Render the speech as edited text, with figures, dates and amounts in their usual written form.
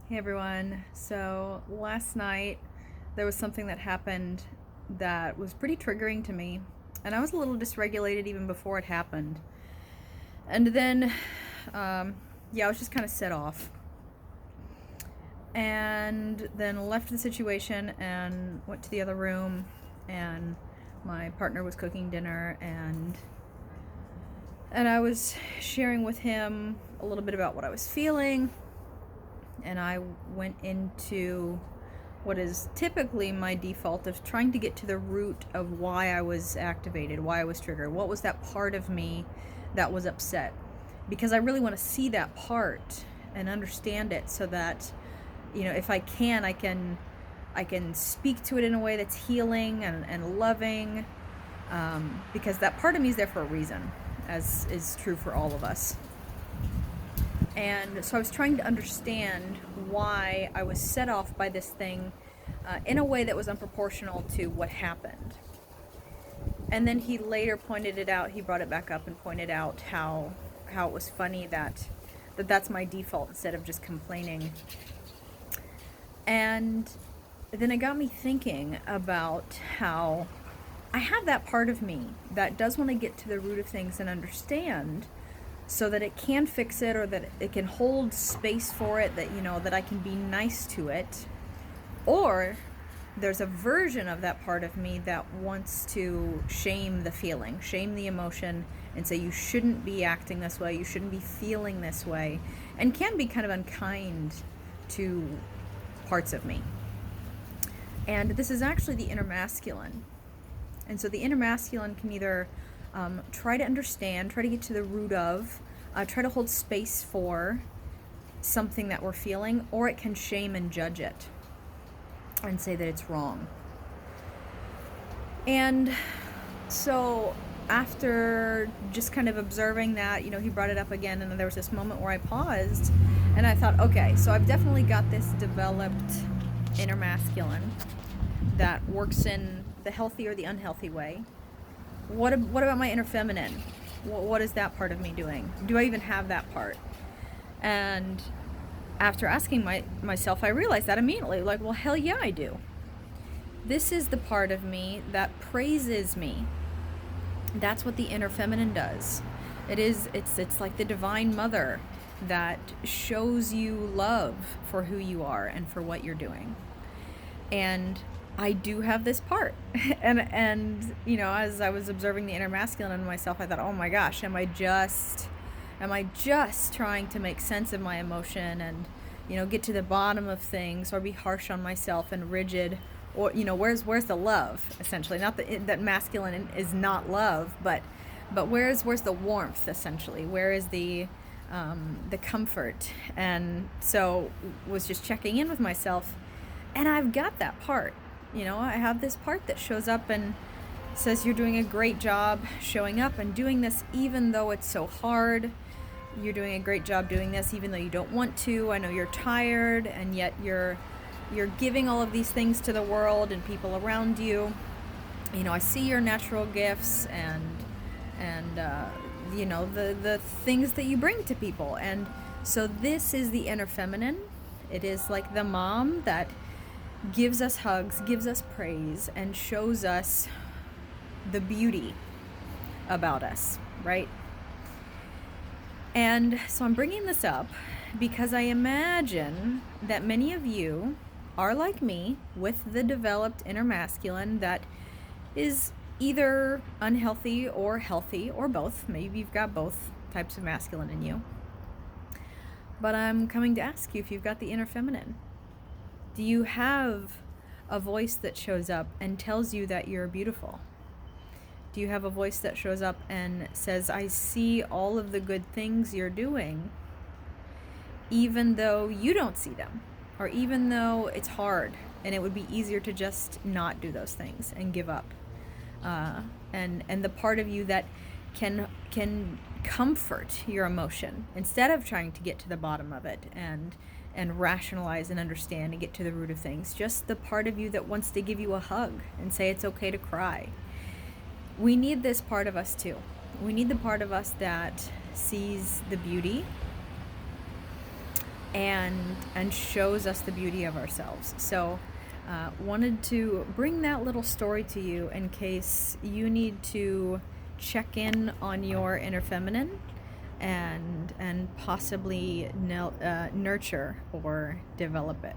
Hey everyone. So last night there was something that happened that was pretty triggering to me, and I was a little dysregulated even before it happened. And then, I was just kind of set off. And then left the situation and went to the other room, and my partner was cooking dinner, and I was sharing with him a little bit about what I was feeling, and I went into what is typically my default of trying to get to the root of why I was activated, why I was triggered. What was that part of me that was upset? Because I really want to see that part and understand it so that, if I can, I can speak to it in a way that's healing and loving, because that part of me is there for a reason, as is true for all of us. And so I was trying to understand why I was set off by this thing in a way that was unproportional to what happened. And then he later pointed it out. He brought it back up and pointed out how it was funny that's my default instead of just complaining. And then it got me thinking about how I have that part of me that does want to get to the root of things and understand, so that it can fix it, or that it can hold space for it, that I can be nice to it. Or there's a version of that part of me that wants to shame the feeling, shame the emotion, and say you shouldn't be acting this way, you shouldn't be feeling this way, and can be kind of unkind to parts of me. And this is actually the inner masculine. And so the inner masculine can either try to understand, try to get to the root of, try to hold space for something that we're feeling, or it can shame and judge it and say that it's wrong. And so after just kind of observing that, he brought it up again, and then there was this moment where I paused and I thought, okay, so I've definitely got this developed inner masculine that works in the healthy or the unhealthy way. What about my inner feminine? What is that part of me doing? Do I even have that part? And after asking myself, I realized that immediately. Like, well, hell yeah, I do. This is the part of me that praises me. That's what the inner feminine does. It's like the divine mother that shows you love for who you are and for what you're doing. And I do have this part. and as I was observing the inner masculine in myself, I thought, oh my gosh, am I just trying to make sense of my emotion and, get to the bottom of things, or be harsh on myself and rigid, or, where's the love, essentially? Not that masculine is not love, but where's the warmth, essentially? Where is the comfort? And so was just checking in with myself, and I've got that part. I have this part that shows up and says, you're doing a great job showing up and doing this even though it's so hard. You're doing a great job doing this even though you don't want to. I know you're tired, and yet you're giving all of these things to the world and people around you. I see your natural gifts and the things that you bring to people. And so this is the inner feminine. It is like the mom that gives us hugs, gives us praise, and shows us the beauty about us, right? And so I'm bringing this up because I imagine that many of you are like me, with the developed inner masculine that is either unhealthy or healthy, or both. Maybe you've got both types of masculine in you. But I'm coming to ask you if you've got the inner feminine. Do you have a voice that shows up and tells you that you're beautiful? Do you have a voice that shows up and says, I see all of the good things you're doing, even though you don't see them, or even though it's hard and it would be easier to just not do those things and give up? And the part of you that can comfort your emotion instead of trying to get to the bottom of it and rationalize and understand and get to the root of things. Just the part of you that wants to give you a hug and say it's okay to cry. We need this part of us too. We need the part of us that sees the beauty and shows us the beauty of ourselves. So wanted to bring that little story to you in case you need to check in on your inner feminine and possibly nurture or develop it.